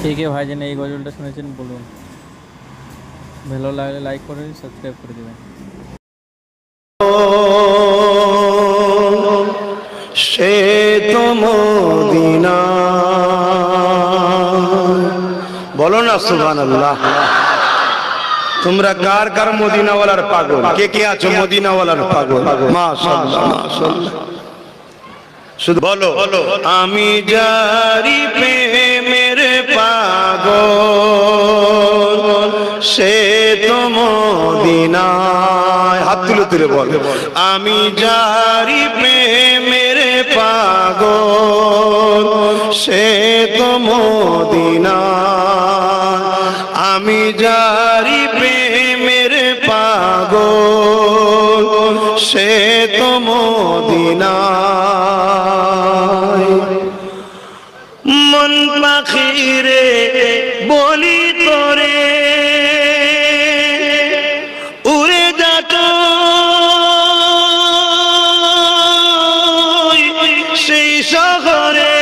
কে কে ভাইজান এই গজলটা শুনেছেন বলুন। ভালো লাগলে লাইক করে সাবস্ক্রাইব করে দেবেন। সে তো মদিনা, বলো না সুবহানাল্লাহ। তোমরা কার কার মদিনাওয়ালার পাগল? কে কে আছো মদিনাওয়ালার পাগল? মাশাআল্লাহ মাশাআল্লাহ। শুধু বলো আমি যারি প্রেমের পাগল, সে তো মদিনায়। হাত তুলে তুলে বল, আমি যারি প্রেমের পাগল, সে তো মদিনায়। আমি যারি প্রেমের পাগল, সে তো মদিনায়। মন পাখিরে বলি তোরে, উড়ে যা তুই সেই শহরে,